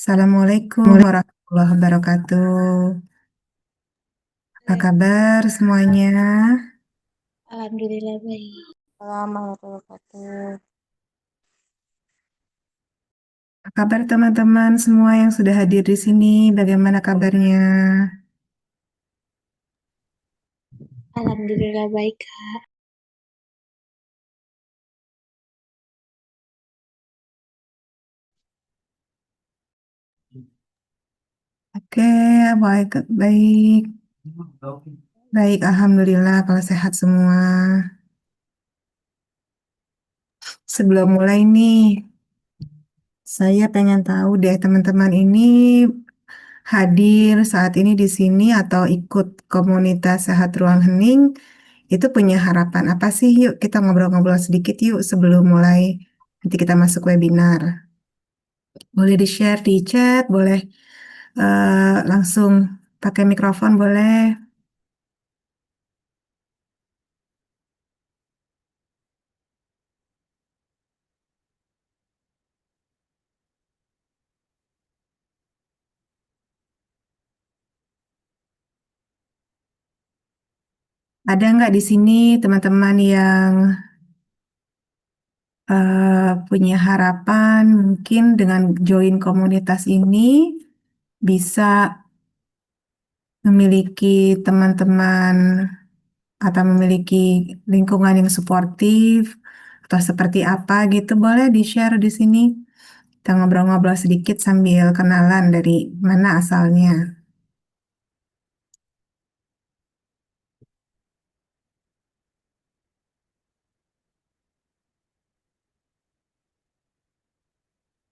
Assalamualaikum warahmatullahi wabarakatuh. Apa kabar semuanya? Alhamdulillah baik. Assalamualaikum warahmatullahi wabarakatuh. Apa kabar teman-teman semua yang sudah hadir di sini? Bagaimana kabarnya? Alhamdulillah baik. Oke, baik, baik, baik. Alhamdulillah kalau sehat semua. Sebelum mulai nih, saya pengen tahu deh teman-teman ini hadir saat ini di sini atau ikut komunitas Sehat Ruang Hening itu punya harapan apa sih? Yuk kita ngobrol-ngobrol sedikit yuk sebelum mulai nanti kita masuk webinar. Boleh di-share di chat, boleh langsung pakai mikrofon, boleh. Ada nggak di sini teman-teman yang punya harapan mungkin dengan join komunitas ini bisa memiliki teman-teman atau memiliki lingkungan yang suportif atau seperti apa gitu, boleh di-share di sini. Kita ngobrol-ngobrol sedikit sambil kenalan dari mana asalnya.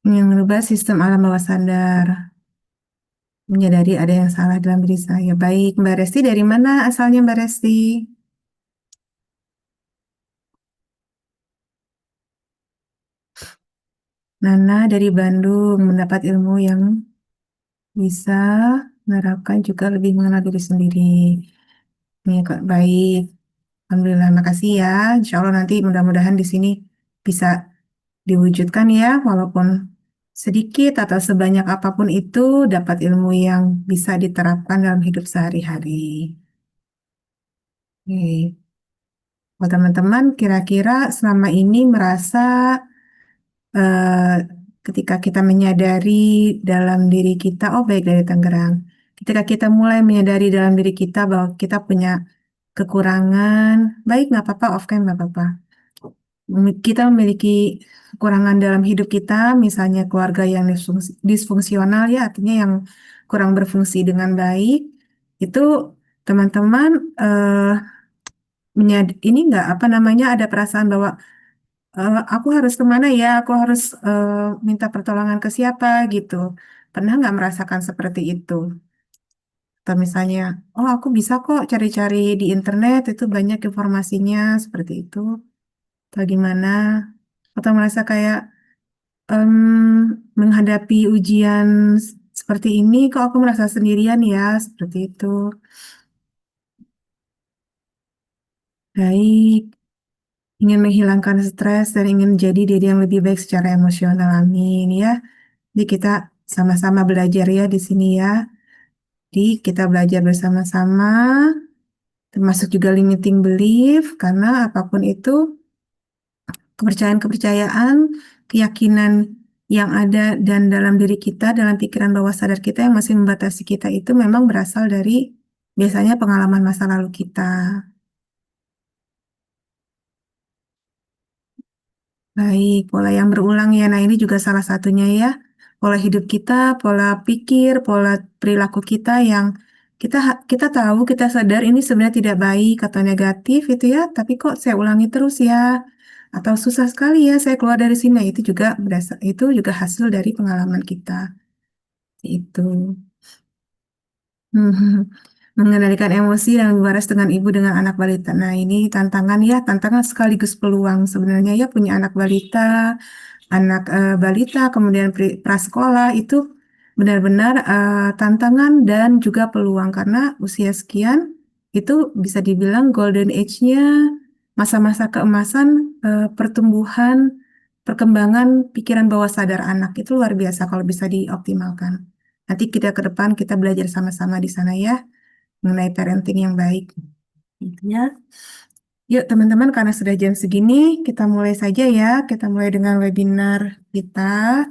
Yang merubah sistem alam bawah sadar, menyadari ada yang salah dalam diri saya. Baik, Mbak Resti dari mana asalnya Mbak Resti? Nana dari Bandung, mendapat ilmu yang bisa menerapkan juga lebih mengenal diri sendiri. Ini kok baik. Alhamdulillah, makasih ya. Insya Allah nanti mudah-mudahan di sini bisa diwujudkan ya, walaupun sedikit atau sebanyak apapun itu dapat ilmu yang bisa diterapkan dalam hidup sehari-hari. Oke. Kalau teman-teman kira-kira selama ini merasa eh, ketika kita menyadari dalam diri kita, oh baik dari Tangerang, ketika kita mulai menyadari dalam diri kita bahwa kita punya kekurangan, baik nggak apa-apa, off cam nggak apa-apa. Kita memiliki kekurangan dalam hidup kita, misalnya keluarga yang disfungsional ya, artinya yang kurang berfungsi dengan baik, itu teman-teman ini nggak apa namanya ada perasaan bahwa aku harus kemana ya, aku harus minta pertolongan ke siapa gitu. Pernah nggak merasakan seperti itu? Atau misalnya, oh aku bisa kok cari-cari di internet, itu banyak informasinya seperti itu. Atau gimana? Atau merasa kayak em, menghadapi ujian seperti ini, kok aku merasa sendirian ya, seperti itu. Baik, ingin menghilangkan stres dan ingin menjadi diri yang lebih baik secara emosional, amin ya. Jadi kita sama-sama belajar ya di sini ya. Jadi kita belajar bersama-sama, termasuk juga limiting belief, karena apapun itu kepercayaan-kepercayaan, keyakinan yang ada dan dalam diri kita, dalam pikiran bawah sadar kita yang masih membatasi kita itu memang berasal dari biasanya pengalaman masa lalu kita. Baik, pola yang berulang ya. Nah, ini juga salah satunya ya. Pola hidup kita, pola pikir, pola perilaku kita yang kita tahu, kita sadar ini sebenarnya tidak baik atau negatif itu ya, tapi kok saya ulangi terus ya. Atau susah sekali ya saya keluar dari sini. Nah, itu juga hasil dari pengalaman kita. Itu. Mengendalikan emosi dan waras dengan ibu dengan anak balita. Nah, ini tantangan ya, tantangan sekaligus peluang sebenarnya ya punya anak balita, kemudian prasekolah itu benar-benar tantangan dan juga peluang karena usia sekian itu bisa dibilang golden age-nya, masa-masa keemasan pertumbuhan perkembangan pikiran bawah sadar anak itu luar biasa kalau bisa dioptimalkan. Nanti kita ke depan kita belajar sama-sama di sana ya mengenai parenting yang baik. Gitu ya. Yuk teman-teman, karena sudah jam segini, kita mulai saja ya. Kita mulai dengan webinar kita.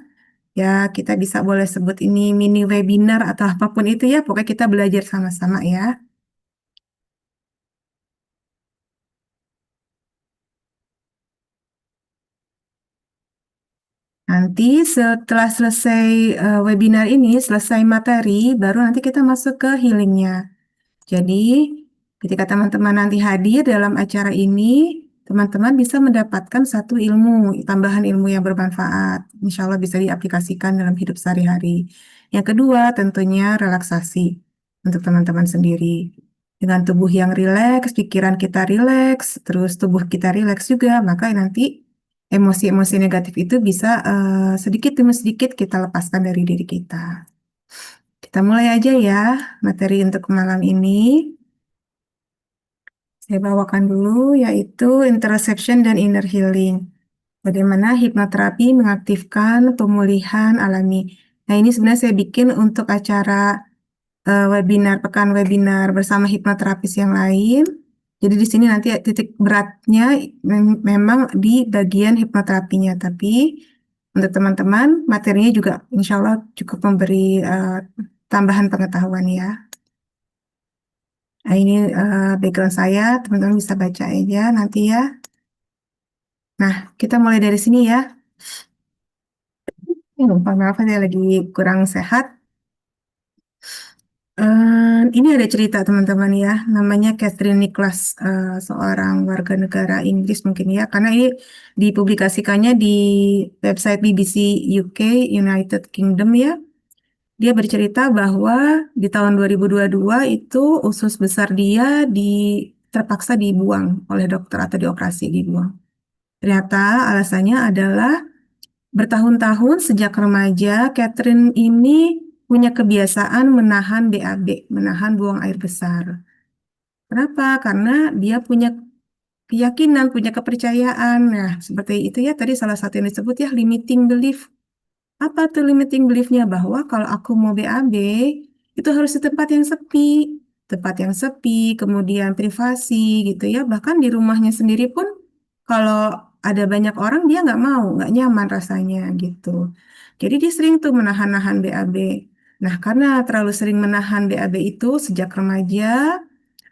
Ya, kita bisa boleh sebut ini mini webinar atau apapun itu ya. Pokoknya kita belajar sama-sama ya. Nanti setelah selesai webinar ini, selesai materi, baru nanti kita masuk ke healingnya. Jadi, ketika teman-teman nanti hadir dalam acara ini, teman-teman bisa mendapatkan satu ilmu, tambahan ilmu yang bermanfaat. Insya Allah bisa diaplikasikan dalam hidup sehari-hari. Yang kedua, tentunya relaksasi untuk teman-teman sendiri. Dengan tubuh yang rileks, pikiran kita rileks, terus tubuh kita rileks juga, maka nanti emosi-emosi negatif itu bisa sedikit demi sedikit kita lepaskan dari diri kita. Kita mulai aja ya materi untuk malam ini. Saya bawakan dulu yaitu interoception dan inner healing. Bagaimana hipnoterapi mengaktifkan pemulihan alami. Nah, ini sebenarnya saya bikin untuk acara webinar, pekan webinar bersama hipnoterapis yang lain. Jadi di sini nanti titik beratnya memang di bagian hipnoterapinya, tapi untuk teman-teman materinya juga insya Allah cukup memberi tambahan pengetahuan ya. Nah, ini background saya, teman-teman bisa baca aja nanti ya. Nah, kita mulai dari sini ya. Lupa, maaf saya lagi kurang sehat. Ini ada cerita teman-teman ya, namanya Catherine Nicholas, seorang warga negara Inggris mungkin ya, karena ini dipublikasikannya di website BBC UK United Kingdom ya. Dia bercerita bahwa di tahun 2022 itu usus besar dia terpaksa dibuang oleh dokter atau dioperasi dibuang. Ternyata alasannya adalah bertahun-tahun sejak remaja, Catherine ini punya kebiasaan menahan BAB, menahan buang air besar. Kenapa? Karena dia punya keyakinan, punya kepercayaan. Nah, seperti itu ya tadi salah satu yang disebut ya limiting belief. Apa tuh limiting beliefnya? Bahwa kalau aku mau BAB, itu harus di tempat yang sepi. Tempat yang sepi, kemudian privasi gitu ya. Bahkan di rumahnya sendiri pun, kalau ada banyak orang, dia nggak mau, nggak nyaman rasanya gitu. Jadi dia sering tuh menahan-nahan BAB. Nah, karena terlalu sering menahan BAB itu sejak remaja,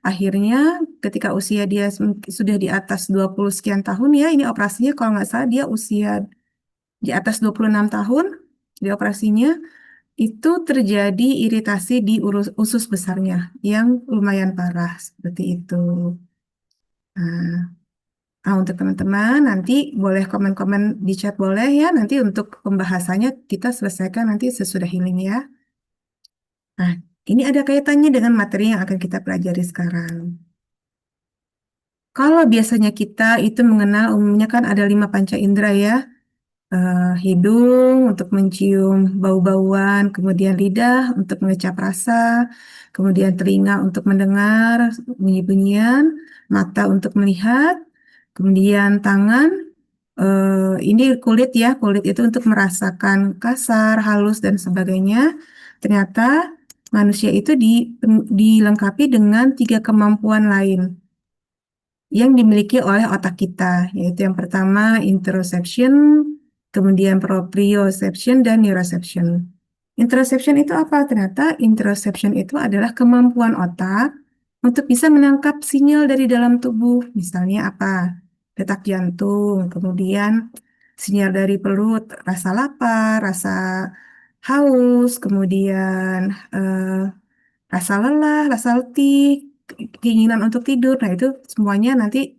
akhirnya ketika usia dia sudah di atas 20 sekian tahun ya, ini operasinya kalau nggak salah dia usia di atas 26 tahun di operasinya itu terjadi iritasi di usus besarnya yang lumayan parah seperti itu. Nah, untuk teman-teman nanti boleh komen-komen di chat boleh ya. Nanti untuk pembahasannya kita selesaikan nanti sesudah healing ya. Nah, ini ada kaitannya dengan materi yang akan kita pelajari sekarang. Kalau biasanya kita itu mengenal umumnya kan ada 5 panca indera ya. Hidung untuk mencium bau-bauan, kemudian lidah untuk mengecap rasa, kemudian telinga untuk mendengar bunyi-bunyian, mata untuk melihat, kemudian tangan, ini kulit ya, kulit itu untuk merasakan kasar, halus, dan sebagainya. Ternyata manusia itu dilengkapi dengan 3 kemampuan lain yang dimiliki oleh otak kita, yaitu yang pertama interoception, kemudian proprioception, dan neuroception. Interoception itu apa? Ternyata interoception itu adalah kemampuan otak untuk bisa menangkap sinyal dari dalam tubuh. Misalnya apa? Detak jantung, kemudian sinyal dari perut, rasa lapar, rasa haus, kemudian rasa lelah, rasa letih, keinginan untuk tidur. Nah, itu semuanya nanti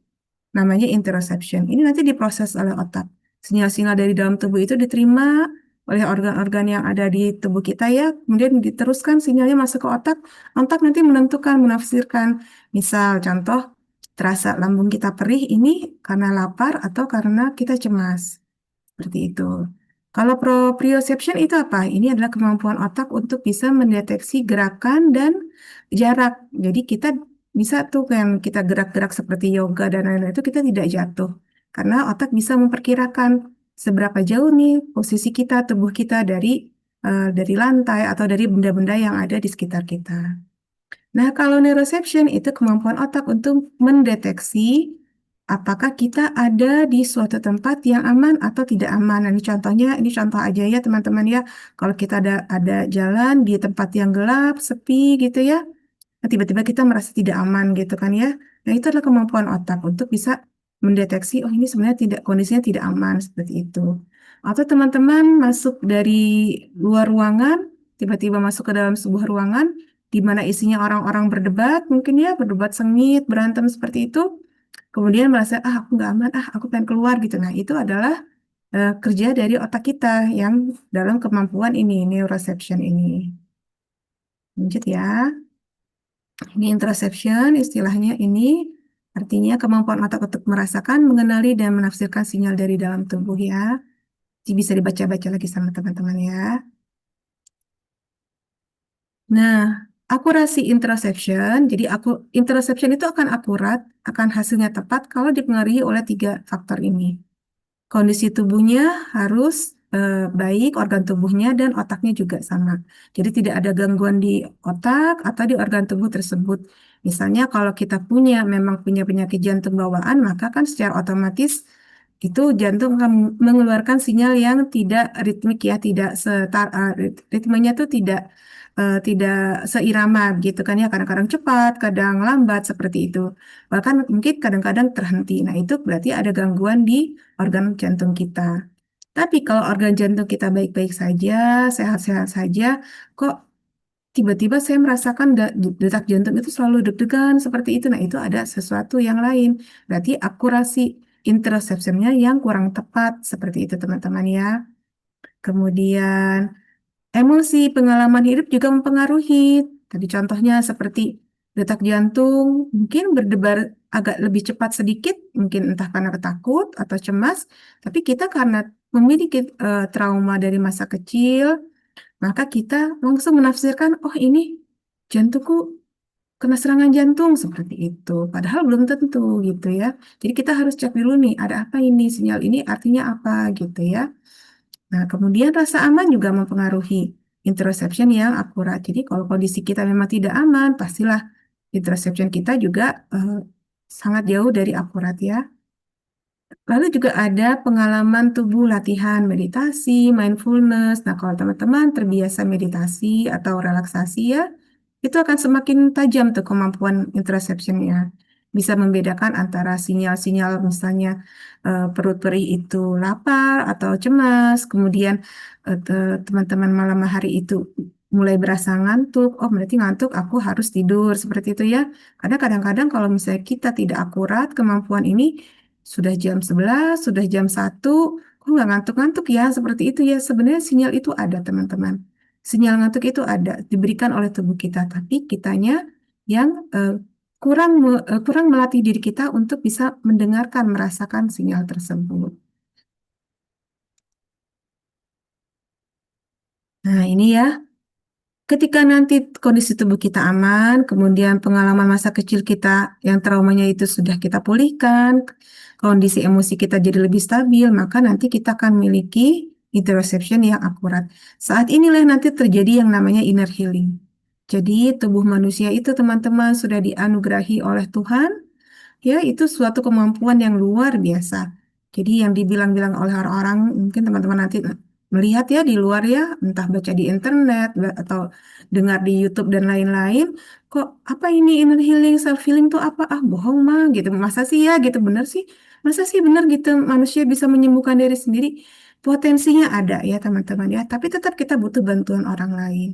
namanya interoception. Ini nanti diproses oleh otak. Sinyal-sinyal dari dalam tubuh itu diterima oleh organ-organ yang ada di tubuh kita ya, kemudian diteruskan sinyalnya masuk ke otak. Otak nanti menentukan, menafsirkan. Misal contoh, terasa lambung kita perih ini karena lapar atau karena kita cemas. Seperti itu. Kalau proprioception itu apa? Ini adalah kemampuan otak untuk bisa mendeteksi gerakan dan jarak. Jadi kita bisa tuh yang kita gerak-gerak seperti yoga dan lain-lain itu kita tidak jatuh. Karena otak bisa memperkirakan. seberapa jauh nih posisi kita, tubuh kita dari lantai atau dari benda-benda yang ada di sekitar kita. Nah, kalau neuroception itu kemampuan otak untuk mendeteksi apakah kita ada di suatu tempat yang aman atau tidak aman. Nah, ini contoh aja ya teman-teman ya. Kalau kita ada jalan di tempat yang gelap, sepi gitu ya, nah, tiba-tiba kita merasa tidak aman gitu kan ya. Nah, itu adalah kemampuan otak untuk bisa mendeteksi, oh ini sebenarnya tidak kondisinya tidak aman seperti itu. Atau teman-teman masuk dari luar ruangan, tiba-tiba masuk ke dalam sebuah ruangan di mana isinya orang-orang berdebat, mungkin ya berdebat sengit, berantem seperti itu. Kemudian merasa, ah aku nggak aman, ah aku pengen keluar gitu. Nah, itu adalah kerja dari otak kita yang dalam kemampuan ini, neuroception ini. Lanjut ya. Ini interoception, istilahnya ini artinya kemampuan otak untuk merasakan, mengenali, dan menafsirkan sinyal dari dalam tubuh ya. Jadi bisa dibaca-baca lagi sama teman-teman ya. Nah, akurasi interoception, jadi interoception itu akan akurat, akan hasilnya tepat kalau dipengaruhi oleh tiga faktor ini. Kondisi tubuhnya harus baik, organ tubuhnya dan otaknya juga sama. Jadi tidak ada gangguan di otak atau di organ tubuh tersebut. Misalnya kalau kita memang punya penyakit jantung bawaan, maka kan secara otomatis itu jantung akan mengeluarkan sinyal yang tidak ritmik ya, tidak ritmenya tuh tidak seirama gitu kan ya, kadang-kadang cepat, kadang lambat seperti itu. Bahkan mungkin kadang-kadang terhenti. Nah, itu berarti ada gangguan di organ jantung kita. Tapi kalau organ jantung kita baik-baik saja, sehat-sehat saja, kok tiba-tiba saya merasakan detak jantung itu selalu deg-degan seperti itu. Nah, itu ada sesuatu yang lain. Berarti akurasi interoceptionnya yang kurang tepat seperti itu, teman-teman ya. Kemudian emosi, pengalaman hidup juga mempengaruhi. Tadi contohnya seperti detak jantung mungkin berdebar agak lebih cepat sedikit, mungkin entah karena takut atau cemas, tapi kita karena memiliki trauma dari masa kecil, maka kita langsung menafsirkan, oh ini jantungku kena serangan jantung seperti itu. Padahal belum tentu gitu ya. Jadi kita harus cek dulu nih, ada apa ini, sinyal ini artinya apa gitu ya. Nah, kemudian rasa aman juga mempengaruhi interoception yang akurat. Jadi kalau kondisi kita memang tidak aman, pastilah interoception kita juga sangat jauh dari akurat ya. Lalu juga ada pengalaman tubuh latihan meditasi, mindfulness. Nah, kalau teman-teman terbiasa meditasi atau relaksasi ya, itu akan semakin tajam tuh kemampuan interoceptionnya. Bisa membedakan antara sinyal-sinyal misalnya perut perih itu lapar atau cemas, kemudian teman-teman malam hari itu mulai berasa ngantuk, oh berarti ngantuk aku harus tidur, seperti itu ya. Karena kadang-kadang kalau misalnya kita tidak akurat kemampuan ini, sudah jam 11, sudah jam 1, kok nggak ngantuk-ngantuk ya, seperti itu ya. Sebenarnya sinyal itu ada teman-teman. Sinyal ngantuk itu ada, diberikan oleh tubuh kita, tapi kitanya yang kurang melatih diri kita untuk bisa mendengarkan, merasakan sinyal tersebut. Nah, ini ya, ketika nanti kondisi tubuh kita aman, kemudian pengalaman masa kecil kita yang traumanya itu sudah kita pulihkan, kondisi emosi kita jadi lebih stabil, maka nanti kita akan memiliki interoception yang akurat. Saat inilah nanti terjadi yang namanya inner healing. Jadi tubuh manusia itu teman-teman sudah dianugerahi oleh Tuhan. Ya, itu suatu kemampuan yang luar biasa. Jadi yang dibilang-bilang oleh orang-orang, mungkin teman-teman nanti melihat ya di luar ya, entah baca di internet atau dengar di YouTube dan lain-lain, kok apa ini inner healing, self healing tuh apa? Ah, bohong mah gitu. Masa sih ya gitu, bener sih? Masa sih bener gitu manusia bisa menyembuhkan diri sendiri? Potensinya ada ya teman-teman ya, tapi tetap kita butuh bantuan orang lain.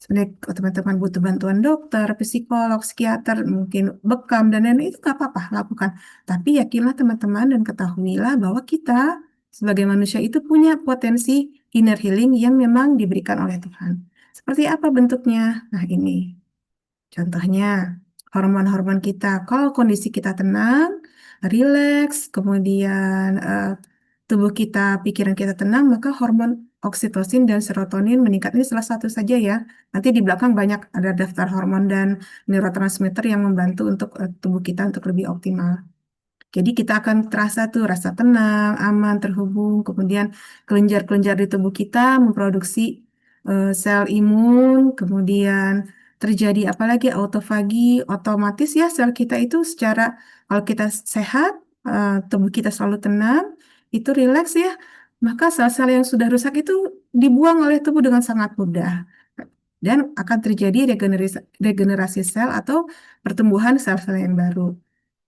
Sebenarnya kalau teman-teman butuh bantuan dokter, psikolog, psikiater, mungkin bekam dan lain-lain itu nggak apa-apa lakukan. Tapi yakinlah teman-teman dan ketahuilah bahwa kita sebagai manusia itu punya potensi inner healing yang memang diberikan oleh Tuhan. Seperti apa bentuknya? Nah ini contohnya hormon-hormon kita. Kalau kondisi kita tenang, rileks, kemudian tubuh kita, pikiran kita tenang, maka hormon oksitosin dan serotonin meningkat. Ini salah satu saja ya. Nanti di belakang banyak ada daftar hormon dan neurotransmitter yang membantu untuk tubuh kita untuk lebih optimal. Jadi kita akan terasa tuh rasa tenang, aman, terhubung. Kemudian kelenjar-kelenjar di tubuh kita memproduksi sel imun. Kemudian terjadi apalagi autofagi, otomatis ya sel kita itu secara kalau kita sehat, tubuh kita selalu tenang, itu rileks ya, maka sel-sel yang sudah rusak itu dibuang oleh tubuh dengan sangat mudah. Dan akan terjadi regenerasi sel atau pertumbuhan sel-sel yang baru.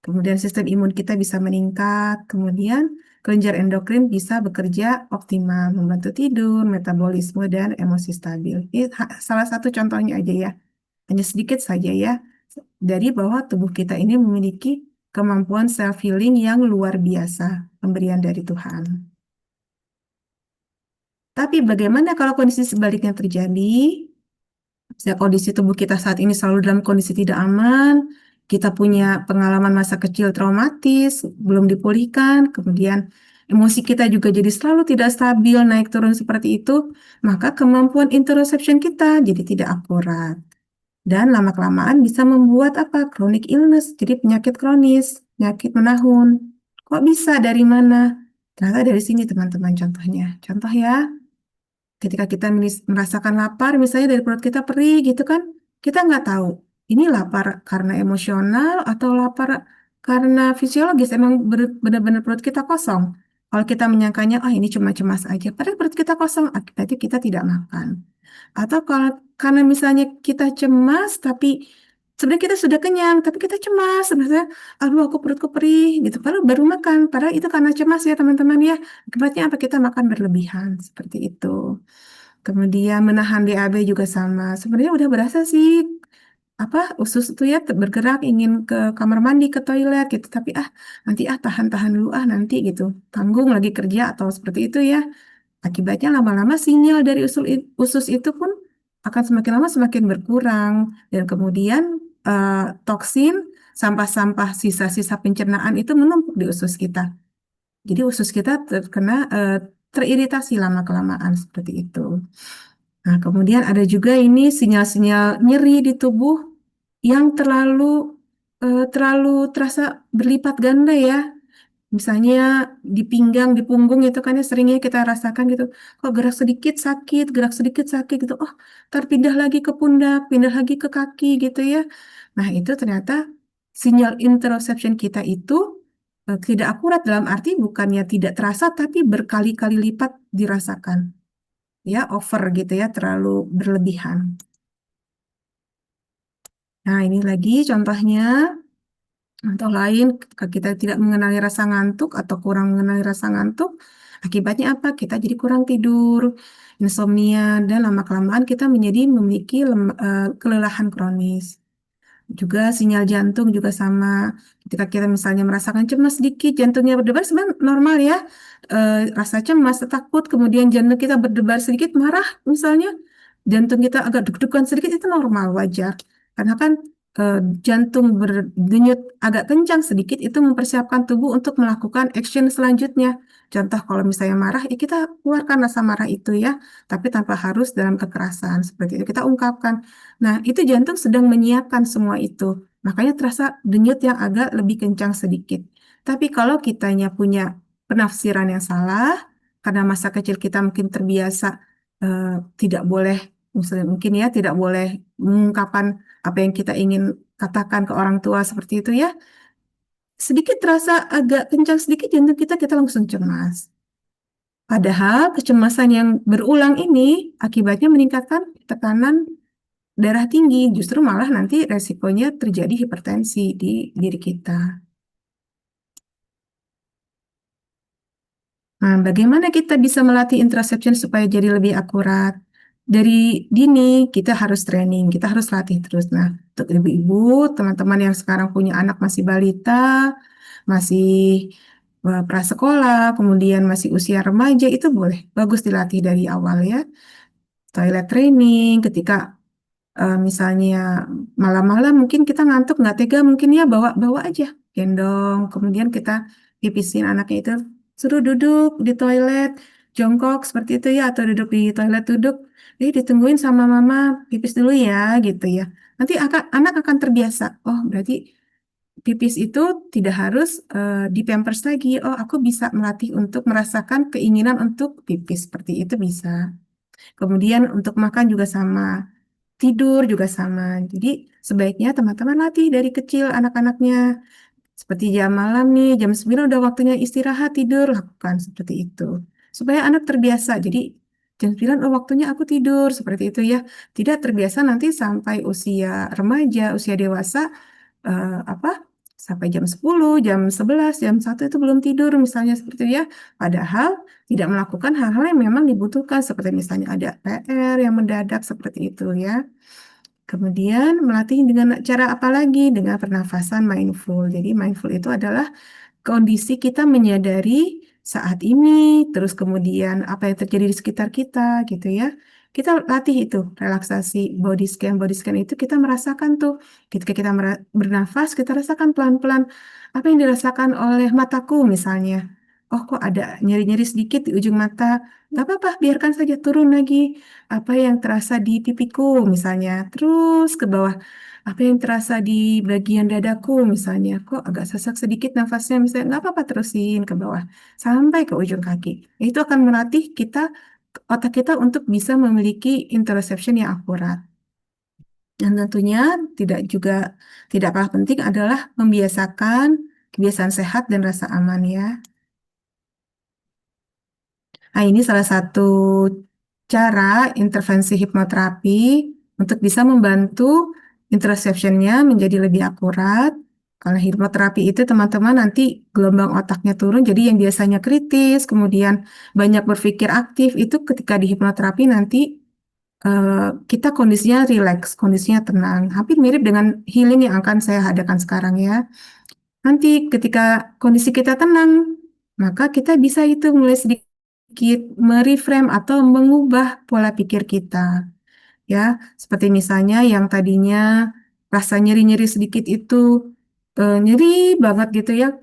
Kemudian sistem imun kita bisa meningkat, kemudian kelenjar endokrin bisa bekerja optimal, membantu tidur, metabolisme, dan emosi stabil. Ini salah satu contohnya aja ya, hanya sedikit saja ya, dari bahwa tubuh kita ini memiliki kemampuan self-healing yang luar biasa, pemberian dari Tuhan. Tapi bagaimana kalau kondisi sebaliknya terjadi? Ya, kondisi tubuh kita saat ini selalu dalam kondisi tidak aman, kita punya pengalaman masa kecil traumatis, belum dipulihkan, kemudian emosi kita juga jadi selalu tidak stabil, naik turun seperti itu, maka kemampuan interoception kita jadi tidak akurat. Dan lama-kelamaan bisa membuat apa? Chronic illness, jadi penyakit kronis, penyakit menahun. Kok bisa? Dari mana? Ternyata dari sini teman-teman contohnya. Contoh ya, ketika kita merasakan lapar, misalnya dari perut kita perih gitu kan, kita nggak tahu ini lapar karena emosional atau lapar karena fisiologis, emang benar-benar perut kita kosong. Kalau kita menyangkanya, oh ini cuma cemas aja, padahal perut kita kosong, akibatnya kita tidak makan. Atau kalau karena misalnya kita cemas, tapi sebenarnya kita sudah kenyang, tapi kita cemas, sebenarnya, aduh aku perutku perih, gitu. Padahal baru makan, padahal itu karena cemas ya teman-teman ya. Akibatnya apa? Kita makan berlebihan, seperti itu. Kemudian menahan BAB juga sama. Sebenarnya udah berasa sih apa usus itu ya bergerak ingin ke kamar mandi ke toilet gitu, tapi nanti tahan-tahan dulu nanti gitu. Tanggung lagi kerja atau seperti itu ya. Akibatnya lama-lama sinyal dari usus itu pun akan semakin lama semakin berkurang dan kemudian eh, toksin, sampah-sampah, sisa-sisa pencernaan itu menumpuk di usus kita. Jadi usus kita terkena teriritasi lama-kelamaan seperti itu. Nah, kemudian ada juga ini sinyal-sinyal nyeri di tubuh yang terlalu terasa berlipat ganda ya. Misalnya di pinggang, di punggung itu kan ya seringnya kita rasakan gitu. Kok gerak sedikit sakit gitu. Oh, terpindah lagi ke pundak, pindah lagi ke kaki gitu ya. Nah, itu ternyata sinyal interoception kita itu tidak akurat dalam arti bukannya tidak terasa tapi berkali-kali lipat dirasakan. Ya, over gitu ya, terlalu berlebihan. Nah, ini lagi contohnya. Contoh lain, ketika kita tidak mengenali rasa ngantuk atau kurang mengenali rasa ngantuk, akibatnya apa? Kita jadi kurang tidur, insomnia, dan lama-kelamaan kita menjadi memiliki kelelahan kronis. Juga sinyal jantung juga sama. Ketika kita misalnya merasakan cemas sedikit, jantungnya berdebar, sebenarnya normal ya. Rasa cemas, takut, kemudian jantung kita berdebar sedikit, marah misalnya, jantung kita agak deg-degan sedikit, itu normal, wajar. Karena kan eh, jantung berdenyut agak kencang sedikit, itu mempersiapkan tubuh untuk melakukan action selanjutnya. Contoh kalau misalnya marah, ya kita keluarkan rasa marah itu ya, tapi tanpa harus dalam kekerasan. Seperti itu kita ungkapkan. Nah, itu jantung sedang menyiapkan semua itu. Makanya terasa denyut yang agak lebih kencang sedikit. Tapi kalau kitanya punya penafsiran yang salah, karena masa kecil kita mungkin terbiasa eh, tidak boleh, misalnya mungkin ya, tidak boleh mengungkapkan apa yang kita ingin katakan ke orang tua seperti itu ya. Sedikit terasa agak kencang sedikit jantung kita langsung cemas. Padahal kecemasan yang berulang ini akibatnya meningkatkan tekanan darah tinggi, justru malah nanti resikonya terjadi hipertensi di diri kita. Nah, bagaimana kita bisa melatih interoception supaya jadi lebih akurat? Dari dini, kita harus training, kita harus latih terus. Nah, untuk ibu-ibu, teman-teman yang sekarang punya anak masih balita, masih prasekolah, kemudian masih usia remaja, itu boleh, bagus dilatih dari awal ya. Toilet training, ketika misalnya malam-malam mungkin kita ngantuk nggak tega mungkin ya bawa bawa aja gendong kemudian kita pipisin anaknya itu suruh duduk di toilet jongkok seperti itu ya atau duduk di toilet duduk jadi ditungguin sama mama pipis dulu ya gitu ya nanti anak akan terbiasa oh berarti pipis itu tidak harus di pampers lagi. Oh, aku bisa melatih untuk merasakan keinginan untuk pipis seperti itu bisa. Kemudian untuk makan juga sama, tidur juga sama. Jadi sebaiknya teman-teman latih dari kecil anak-anaknya. Seperti jam malam nih, jam 9 udah waktunya istirahat tidur, lakukan seperti itu. Supaya anak terbiasa. Jadi jam 9 oh waktunya aku tidur, seperti itu ya. Tidak terbiasa nanti sampai usia remaja, usia dewasa, apa? Sampai jam 10, jam 11, jam 1 itu belum tidur misalnya seperti itu ya. Padahal tidak melakukan hal-hal yang memang dibutuhkan seperti misalnya ada PR yang mendadak seperti itu ya. Kemudian melatih dengan cara apa lagi? Dengan pernafasan mindful. Jadi mindful itu adalah kondisi kita menyadari saat ini, terus kemudian apa yang terjadi di sekitar kita, gitu ya. Kita latih itu, relaksasi body scan. Body scan itu kita merasakan tuh, ketika kita bernafas, kita rasakan pelan-pelan apa yang dirasakan oleh mataku misalnya. Oh, kok ada nyeri-nyeri sedikit di ujung mata. Gak apa-apa, biarkan saja turun lagi. Apa yang terasa di pipiku misalnya. Terus ke bawah apa yang terasa di bagian dadaku misalnya, kok agak sesak sedikit nafasnya misalnya, nggak apa-apa terusin ke bawah sampai ke ujung kaki. Itu akan melatih kita, otak kita untuk bisa memiliki interoception yang akurat. Dan tentunya tidak kalah penting adalah membiasakan kebiasaan sehat dan rasa aman ya. Nah, ini salah satu cara intervensi hipnoterapi untuk bisa membantu interoception-nya menjadi lebih akurat. Kalau hipnoterapi itu teman-teman nanti gelombang otaknya turun, jadi yang biasanya kritis, kemudian banyak berpikir aktif, itu ketika di hipnoterapi nanti kita kondisinya rileks, kondisinya tenang. Hampir mirip dengan healing yang akan saya adakan sekarang ya. Nanti ketika kondisi kita tenang, maka kita bisa itu mulai sedikit mereframe atau mengubah pola pikir kita. Ya, seperti misalnya yang tadinya rasa nyeri-nyeri sedikit itu nyeri banget gitu ya.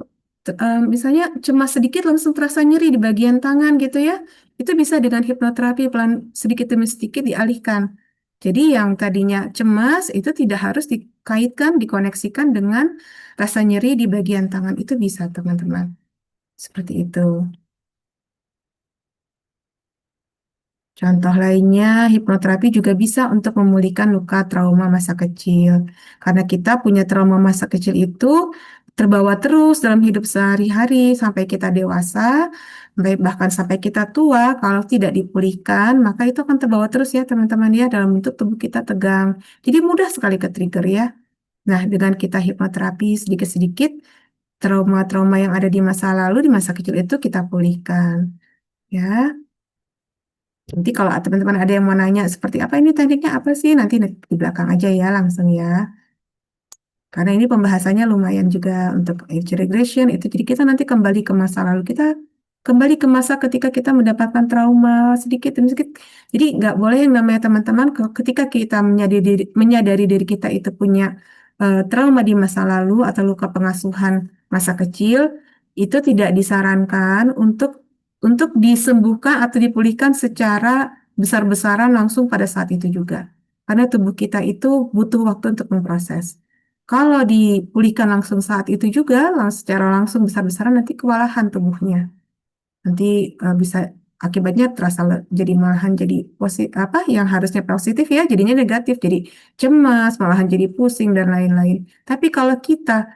Misalnya cemas sedikit langsung terasa nyeri di bagian tangan gitu ya. Itu bisa dengan hipnoterapi pelan sedikit demi sedikit dialihkan. Jadi yang tadinya cemas itu tidak harus dikaitkan, dikoneksikan dengan rasa nyeri di bagian tangan. Itu bisa teman-teman. Seperti itu. Contoh lainnya, hipnoterapi juga bisa untuk memulihkan luka trauma masa kecil. Karena kita punya trauma masa kecil itu terbawa terus dalam hidup sehari-hari sampai kita dewasa, bahkan sampai kita tua, kalau tidak dipulihkan, maka itu akan terbawa terus ya teman-teman ya dalam bentuk tubuh kita tegang. Jadi mudah sekali ke trigger ya. Nah, dengan kita hipnoterapi sedikit-sedikit, trauma-trauma yang ada di masa lalu, di masa kecil itu kita pulihkan. Ya. Nanti kalau teman-teman ada yang mau nanya seperti apa ini tekniknya apa sih, nanti di belakang aja ya langsung ya. Karena ini pembahasannya lumayan juga untuk age regression itu. Jadi kita nanti kembali ke masa lalu. Kita kembali ke masa ketika kita mendapatkan trauma sedikit demi sedikit. Jadi nggak boleh yang namanya teman-teman ketika kita menyadari diri kita itu punya trauma di masa lalu atau luka pengasuhan masa kecil, itu tidak disarankan untuk disembuhkan atau dipulihkan secara besar-besaran langsung pada saat itu juga. Karena tubuh kita itu butuh waktu untuk memproses. Kalau dipulihkan langsung saat itu juga, secara langsung besar-besaran nanti kewalahan tubuhnya. Nanti bisa akibatnya terasa jadi malahan jadi positif apa yang harusnya positif ya jadinya negatif jadi cemas malahan jadi pusing dan lain-lain. Tapi kalau kita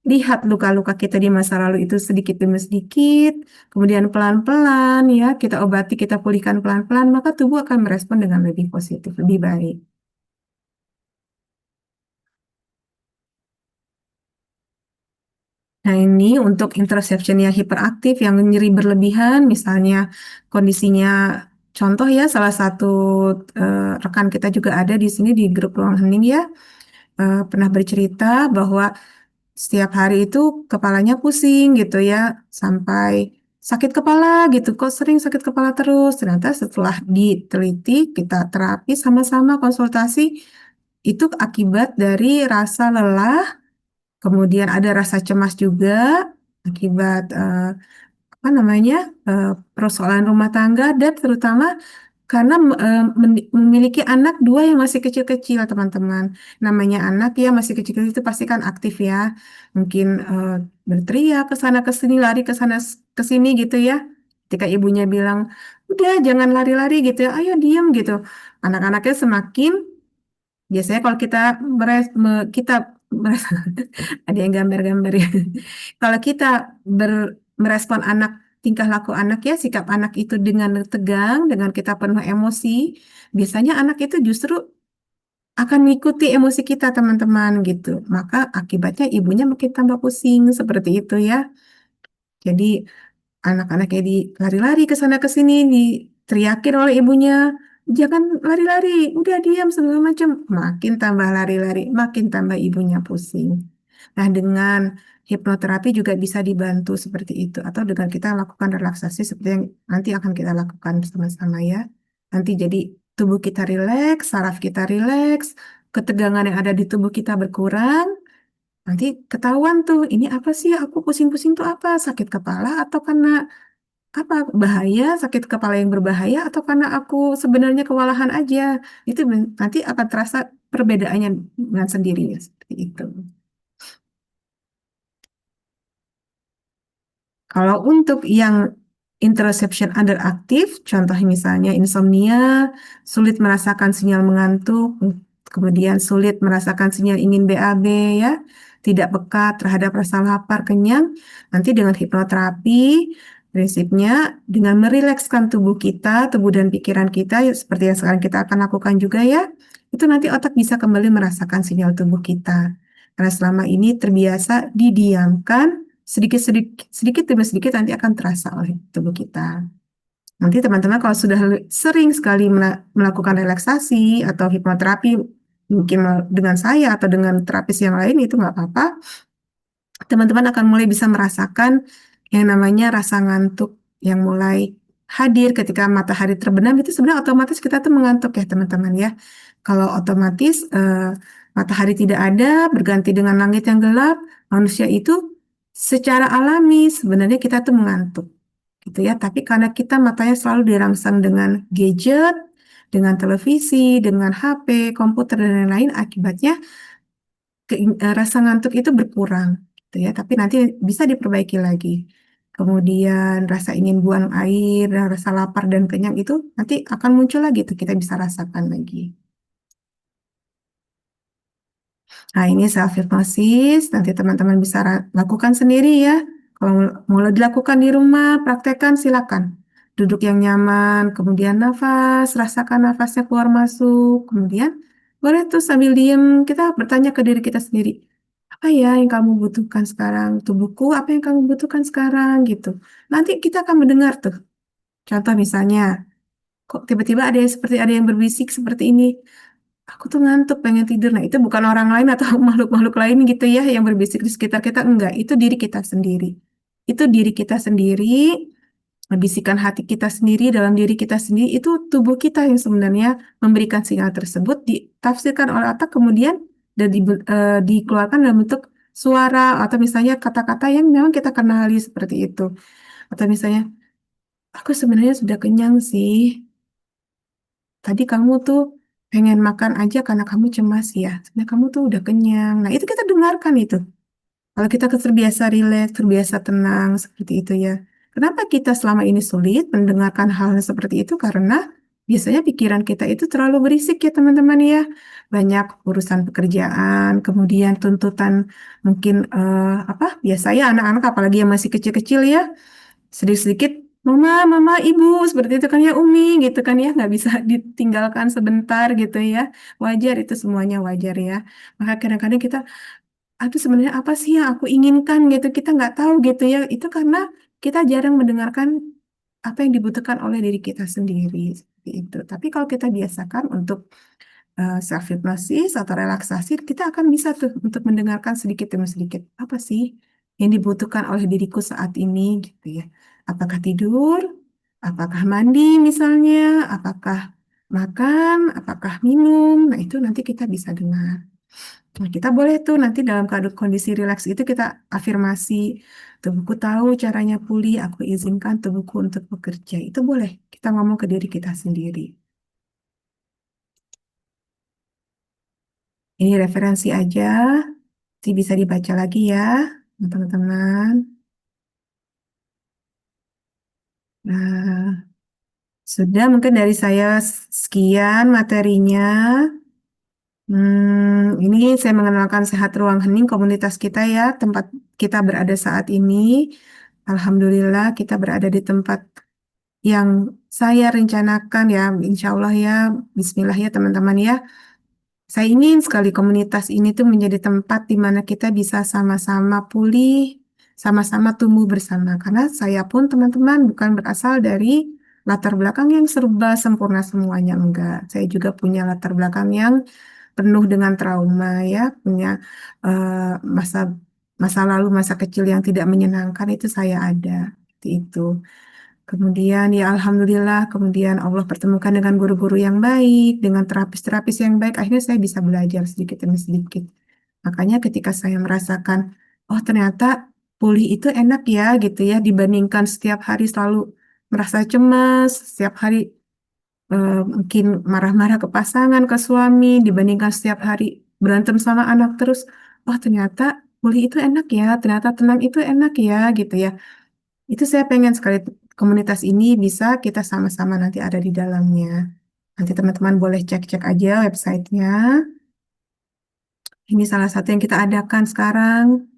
lihat luka-luka kita di masa lalu itu sedikit demi sedikit, kemudian pelan-pelan ya kita obati, kita pulihkan pelan-pelan, maka tubuh akan merespon dengan lebih positif, lebih baik. Nah, ini untuk interoception yang hiperaktif, yang nyeri berlebihan, misalnya kondisinya, contoh ya, salah satu rekan kita juga ada di sini di grup ruang hening ya, pernah bercerita bahwa setiap hari itu kepalanya pusing gitu ya, sampai sakit kepala gitu, kok sering sakit kepala terus. Ternyata setelah diteliti, kita terapi sama-sama konsultasi, itu akibat dari rasa lelah. Kemudian ada rasa cemas juga akibat apa namanya persoalan rumah tangga dan terutama karena memiliki anak dua yang masih kecil-kecil, teman-teman. Namanya anak ya masih kecil-kecil itu pasti kan aktif ya. Mungkin berteriak ke sana ke sini, lari ke sana ke sini gitu ya. Ketika ibunya bilang, "Udah, jangan lari-lari gitu ya. Ayo diam gitu." Anak-anaknya semakin biasanya kalau kita kita ada yang gambar-gambar ya. Kalau kita merespon tingkah laku anak ya, sikap anak itu dengan tegang, dengan kita penuh emosi, biasanya anak itu justru akan mengikuti emosi kita, teman-teman, gitu. Maka akibatnya ibunya makin tambah pusing, seperti itu ya. Jadi anak-anaknya lari-lari ke sana ke sini, diteriakin oleh ibunya, jangan lari-lari, udah diam segala macam. Makin tambah lari-lari, makin tambah ibunya pusing. Nah, dengan hipnoterapi juga bisa dibantu seperti itu, atau dengan kita lakukan relaksasi seperti yang nanti akan kita lakukan bersama-sama ya. Nanti jadi tubuh kita rileks, saraf kita rileks, ketegangan yang ada di tubuh kita berkurang. Nanti ketahuan tuh, ini apa sih? Aku pusing-pusing tuh apa? Sakit kepala atau karena apa bahaya, sakit kepala yang berbahaya atau karena aku sebenarnya kewalahan aja. Itu nanti akan terasa perbedaannya dengan sendirinya seperti itu. Kalau untuk yang interoception underaktif, contoh misalnya insomnia, sulit merasakan sinyal mengantuk, kemudian sulit merasakan sinyal ingin BAB ya, tidak peka terhadap rasa lapar, kenyang, nanti dengan hipnoterapi, prinsipnya dengan merilekskan tubuh kita, tubuh dan pikiran kita, ya, seperti yang sekarang kita akan lakukan juga ya, itu nanti otak bisa kembali merasakan sinyal tubuh kita. Karena selama ini terbiasa didiamkan, sedikit-sedikit sedikit demi sedikit nanti akan terasa oleh tubuh kita. Nanti teman-teman kalau sudah sering sekali melakukan relaksasi atau hipnoterapi, mungkin dengan saya atau dengan terapis yang lain itu nggak apa-apa, teman-teman akan mulai bisa merasakan yang namanya rasa ngantuk yang mulai hadir ketika matahari terbenam itu sebenarnya otomatis kita tuh mengantuk ya teman-teman ya. Kalau otomatis matahari tidak ada berganti dengan langit yang gelap, manusia itu secara alami sebenarnya kita tuh mengantuk gitu ya. Tapi karena kita matanya selalu dirangsang dengan gadget, dengan televisi, dengan HP, komputer dan lain-lain, akibatnya rasa ngantuk itu berkurang gitu ya, tapi nanti bisa diperbaiki lagi. Kemudian rasa ingin buang air, dan rasa lapar dan kenyang itu nanti akan muncul lagi tuh kita bisa rasakan lagi. Nah, ini self hypnosis, nanti teman-teman bisa lakukan sendiri ya. Kalau mau dilakukan di rumah, praktekkan silakan. Duduk yang nyaman, kemudian nafas, rasakan nafasnya keluar masuk, kemudian boleh tuh sambil diem kita bertanya ke diri kita sendiri. Apa ya yang kamu butuhkan sekarang? Tubuhku, apa yang kamu butuhkan sekarang gitu. Nanti kita akan mendengar tuh. Contoh misalnya, kok tiba-tiba ada yang berbisik seperti ini. Aku tuh ngantuk, pengen tidur. Nah, itu bukan orang lain atau makhluk-makhluk lain gitu ya yang berbisik di sekitar kita. Enggak, itu diri kita sendiri. Itu diri kita sendiri, bisikan hati kita sendiri, dalam diri kita sendiri. Itu tubuh kita yang sebenarnya memberikan sinyal tersebut, ditafsirkan oleh otak kemudian dan dikeluarkan dalam bentuk suara atau misalnya kata-kata yang memang kita kenali seperti itu. Atau misalnya, aku sebenarnya sudah kenyang sih. Tadi kamu tuh pengen makan aja karena kamu cemas ya. Sebenarnya kamu tuh udah kenyang. Nah, itu kita dengarkan itu. Kalau kita terbiasa rileks, terbiasa tenang seperti itu ya. Kenapa kita selama ini sulit mendengarkan hal seperti itu? Karena biasanya pikiran kita itu terlalu berisik ya teman-teman ya. Banyak urusan pekerjaan, kemudian tuntutan mungkin apa? Biasanya anak-anak apalagi yang masih kecil-kecil ya sedikit-sedikit mama mama ibu seperti itu kan ya umi gitu kan ya nggak bisa ditinggalkan sebentar gitu ya wajar itu semuanya wajar ya maka kadang-kadang kita aduh sebenarnya apa sih yang aku inginkan gitu kita nggak tahu gitu ya itu karena kita jarang mendengarkan apa yang dibutuhkan oleh diri kita sendiri seperti itu tapi kalau kita biasakan untuk self hypnosis atau relaksasi, kita akan bisa tuh untuk mendengarkan sedikit demi sedikit apa sih yang dibutuhkan oleh diriku saat ini gitu ya. Apakah tidur, apakah mandi misalnya, apakah makan, apakah minum. Nah, itu nanti kita bisa dengar. Nah, kita boleh tuh nanti dalam kondisi rileks itu kita afirmasi, tubuhku tahu caranya pulih, aku izinkan tubuhku untuk bekerja. Itu boleh kita ngomong ke diri kita sendiri. Ini referensi aja, nanti bisa dibaca lagi ya, teman-teman. Nah, sudah mungkin dari saya sekian materinya. Ini saya mengenalkan Sehat Ruang Hening komunitas kita ya, tempat kita berada saat ini. Alhamdulillah kita berada di tempat yang saya rencanakan ya, insya Allah ya, Bismillah ya teman-teman ya. Saya ingin sekali komunitas ini tuh menjadi tempat di mana kita bisa sama-sama pulih, sama-sama tumbuh bersama. Karena saya pun teman-teman bukan berasal dari latar belakang yang serba sempurna semuanya, enggak. Saya juga punya latar belakang yang penuh dengan trauma ya, punya masa masa lalu, masa kecil yang tidak menyenangkan itu saya ada. Seperti itu. Kemudian ya Alhamdulillah, kemudian Allah pertemukan dengan guru-guru yang baik, dengan terapis-terapis yang baik, akhirnya saya bisa belajar sedikit demi sedikit. Makanya ketika saya merasakan, oh ternyata pulih itu enak ya gitu ya, dibandingkan setiap hari selalu merasa cemas, setiap hari mungkin marah-marah ke pasangan, ke suami, dibandingkan setiap hari berantem sama anak terus, oh ternyata pulih itu enak ya, ternyata tenang itu enak ya gitu ya. Itu saya pengen sekali komunitas ini bisa kita sama-sama nanti ada di dalamnya. Nanti teman-teman boleh cek-cek aja websitenya. Ini salah satu yang kita adakan sekarang.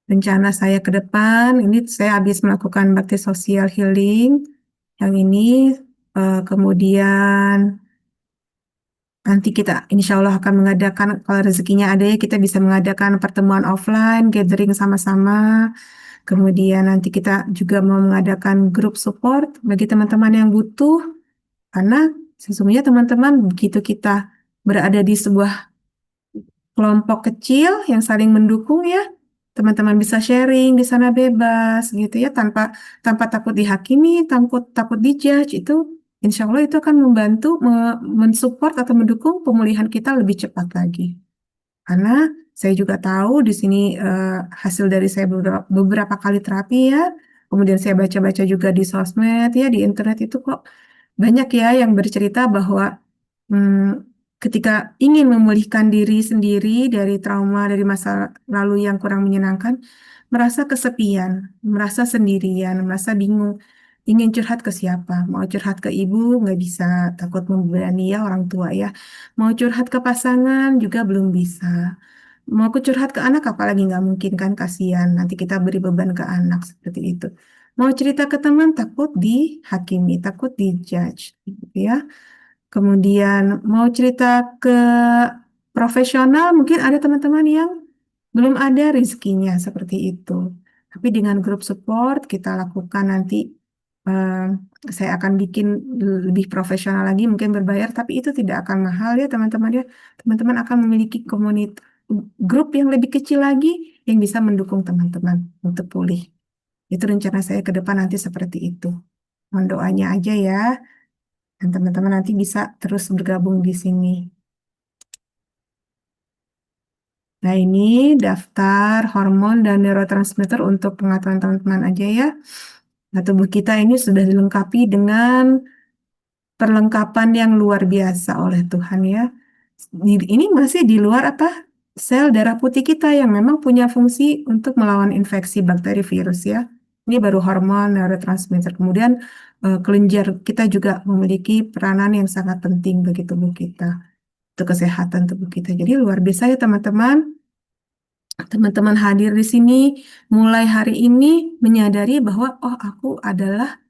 Rencana saya ke depan, ini saya habis melakukan bakti sosial healing. Yang ini, kemudian nanti kita insya Allah akan mengadakan, kalau rezekinya ada ya, kita bisa mengadakan pertemuan offline, gathering sama-sama. Kemudian nanti kita juga mau mengadakan grup support bagi teman-teman yang butuh, karena sesungguhnya teman-teman begitu kita berada di sebuah kelompok kecil yang saling mendukung ya, teman-teman bisa sharing di sana bebas gitu ya, tanpa tanpa takut dihakimi, takut takut dijudge itu. Insya Allah itu akan membantu mensupport atau mendukung pemulihan kita lebih cepat lagi. Karena saya juga tahu di sini hasil dari saya beberapa kali terapi ya. Kemudian saya baca-baca juga di sosmed ya, di internet itu kok banyak ya yang bercerita bahwa hmm, ketika ingin memulihkan diri sendiri dari trauma, dari masa lalu yang kurang menyenangkan, merasa kesepian, merasa sendirian, merasa bingung, ingin curhat ke siapa? Mau curhat ke ibu, nggak bisa, takut membebani ya orang tua ya. Mau curhat ke pasangan juga belum bisa. Mau aku curhat ke anak apalagi nggak mungkin kan kasihan nanti kita beri beban ke anak seperti itu. Mau cerita ke teman takut dihakimi, takut dijudge gitu ya. Kemudian mau cerita ke profesional mungkin ada teman-teman yang belum ada rezekinya seperti itu. Tapi dengan grup support kita lakukan nanti eh, saya akan bikin lebih profesional lagi mungkin berbayar tapi itu tidak akan mahal ya teman-teman ya. Teman-teman akan memiliki komunitas grup yang lebih kecil lagi yang bisa mendukung teman-teman untuk pulih. Itu rencana saya ke depan nanti seperti itu. Mohon doanya aja ya. Dan teman-teman nanti bisa terus bergabung di sini. Nah, ini daftar hormon dan neurotransmitter untuk pengetahuan teman-teman aja ya. Nah, tubuh kita ini sudah dilengkapi dengan perlengkapan yang luar biasa oleh Tuhan ya. Ini masih di luar apa? Sel darah putih kita yang memang punya fungsi untuk melawan infeksi bakteri virus ya. Ini baru hormon neurotransmitter. Kemudian kelenjar kita juga memiliki peranan yang sangat penting bagi tubuh kita, untuk kesehatan tubuh kita. Jadi luar biasa ya teman-teman. Teman-teman hadir di sini mulai hari ini menyadari bahwa oh aku adalah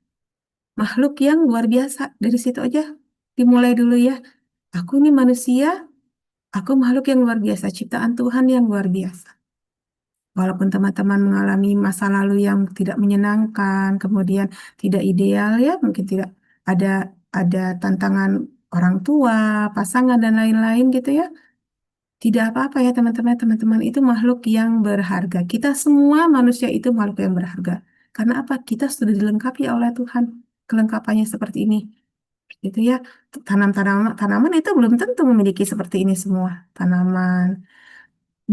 makhluk yang luar biasa. Dari situ aja dimulai dulu ya. Aku ini manusia, aku makhluk yang luar biasa, ciptaan Tuhan yang luar biasa. Walaupun teman-teman mengalami masa lalu yang tidak menyenangkan, kemudian tidak ideal ya, mungkin tidak ada ada tantangan orang tua, pasangan dan lain-lain gitu ya. Tidak apa-apa ya teman-teman, teman-teman itu makhluk yang berharga. Kita semua manusia itu makhluk yang berharga. Karena apa? Kita sudah dilengkapi oleh Tuhan. Kelengkapannya seperti ini. Gitu ya. Tanaman tanaman itu belum tentu memiliki seperti ini semua tanaman.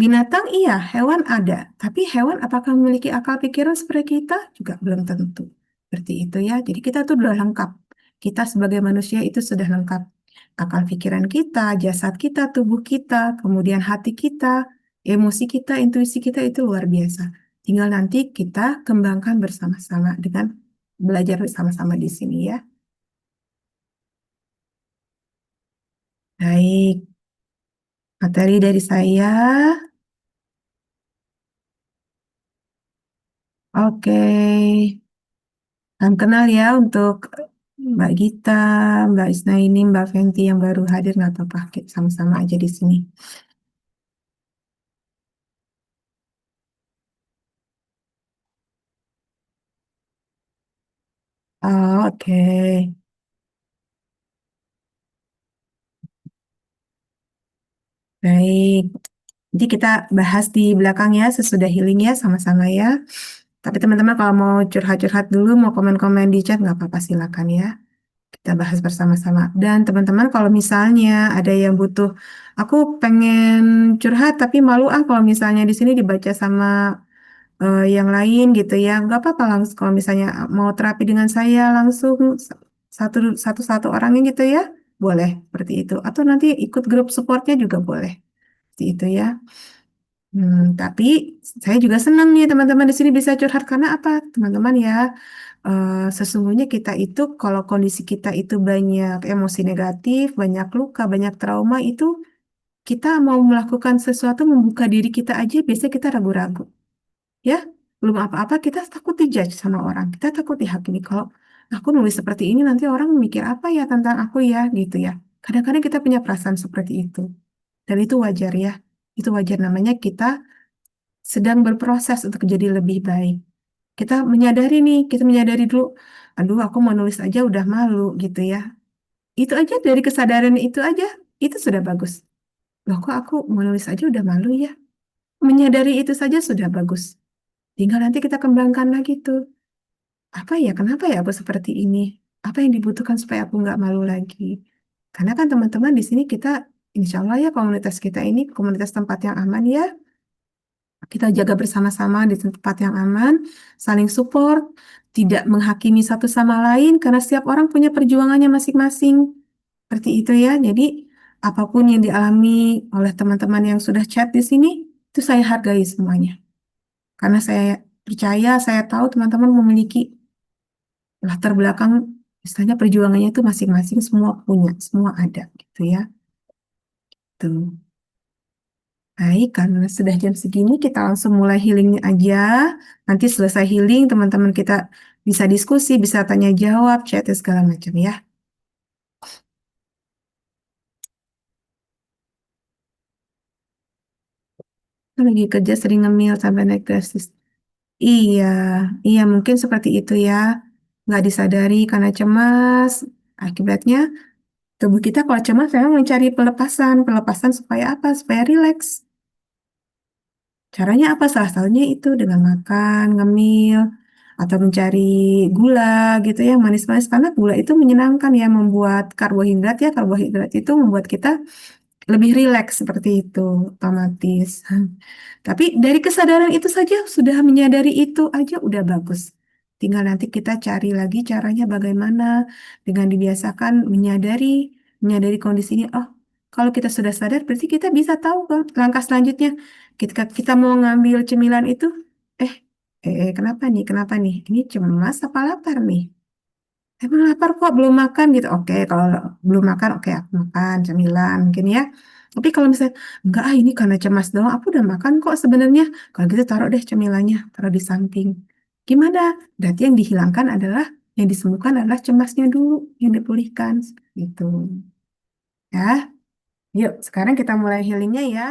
Binatang iya, hewan ada. Tapi hewan apakah memiliki akal pikiran seperti kita? Juga belum tentu. Seperti itu ya. Jadi kita tuh udah lengkap. Kita sebagai manusia itu sudah lengkap. Akal pikiran kita, jasad kita, tubuh kita, kemudian hati kita, emosi kita, intuisi kita itu luar biasa. Tinggal nanti kita kembangkan bersama-sama dengan belajar bersama-sama di sini ya. Baik, materi dari saya. Oke. Salam kenal ya untuk Mbak Gita, Mbak Isna ini, Mbak Fenty yang baru hadir nggak apa-apa, kita sama-sama aja di sini. Oh, oke, baik. Jadi kita bahas di belakang ya, sesudah healing ya, sama-sama ya. Tapi teman-teman kalau mau curhat-curhat dulu, mau komen-komen di chat nggak apa-apa silakan ya. Kita bahas bersama-sama. Dan teman-teman kalau misalnya ada yang butuh, aku pengen curhat tapi malu kalau misalnya di sini dibaca sama yang lain gitu ya nggak apa-apa langsung kalau misalnya mau terapi dengan saya langsung satu satu satu orangnya gitu ya boleh seperti itu atau nanti ikut grup supportnya juga boleh seperti itu ya. Tapi saya juga senang nih teman-teman di sini bisa curhat karena apa teman-teman ya sesungguhnya kita itu kalau kondisi kita itu banyak emosi negatif banyak luka banyak trauma itu kita mau melakukan sesuatu membuka diri kita aja biasanya kita ragu-ragu. Ya, belum apa-apa kita takut dijudge sama orang. Kita takut dihakimi. Kalau aku nulis seperti ini nanti orang mikir apa ya tentang aku ya gitu ya. Kadang-kadang kita punya perasaan seperti itu. Dan itu wajar ya. Itu wajar namanya kita sedang berproses untuk jadi lebih baik. Kita menyadari nih, kita menyadari dulu, aduh aku mau nulis aja udah malu gitu ya. Itu aja dari kesadaran itu aja, itu sudah bagus. Loh kok aku mau nulis aja udah malu ya? Menyadari itu saja sudah bagus. Tinggal nanti kita kembangkan lagi tuh. Apa ya, kenapa ya aku seperti ini? Apa yang dibutuhkan supaya aku nggak malu lagi? Karena kan teman-teman di sini kita, insya Allah ya komunitas kita ini komunitas tempat yang aman ya. Kita jaga bersama-sama di tempat yang aman, saling support, tidak menghakimi satu sama lain karena setiap orang punya perjuangannya masing-masing. Seperti itu ya. Jadi apapun yang dialami oleh teman-teman yang sudah chat di sini, itu saya hargai semuanya. Karena saya percaya, saya tahu teman-teman memiliki latar belakang istilahnya perjuangannya itu masing-masing semua punya, semua ada gitu ya. Tuh. Baik, karena sudah jam segini kita langsung mulai healingnya aja. Nanti selesai healing, teman-teman kita bisa diskusi, bisa tanya jawab, chat dan segala macam ya. Lagi kerja sering ngemil sampai naik drastis. Iya, iya mungkin seperti itu ya. Nggak disadari karena cemas. Akibatnya tubuh kita kalau cemas memang mencari pelepasan. Pelepasan supaya apa? Supaya rileks. Caranya apa? Salah satunya itu dengan makan, ngemil, atau mencari gula gitu ya, manis-manis. Karena gula itu menyenangkan ya, membuat karbohidrat ya, karbohidrat itu membuat kita lebih rileks seperti itu, otomatis. Tapi dari kesadaran itu saja, sudah menyadari itu aja udah bagus. Tinggal nanti kita cari lagi caranya bagaimana dengan dibiasakan menyadari kondisi ini. Oh, kalau kita sudah sadar, berarti kita bisa tahu kan langkah selanjutnya. Ketika kita mau ngambil cemilan itu, eh, kenapa nih? Kenapa nih? Ini cemas apa lapar nih? Emang lapar kok belum makan gitu. Oke, kalau belum makan, oke aku makan cemilan mungkin ya. Tapi kalau misalnya enggak ini karena cemas doang, aku udah makan kok sebenarnya. Kalau gitu taruh deh cemilannya, taruh di samping. Gimana? Berarti yang dihilangkan adalah yang disembuhkan adalah cemasnya dulu yang dipulihkan gitu. Ya, yuk sekarang kita mulai healingnya ya.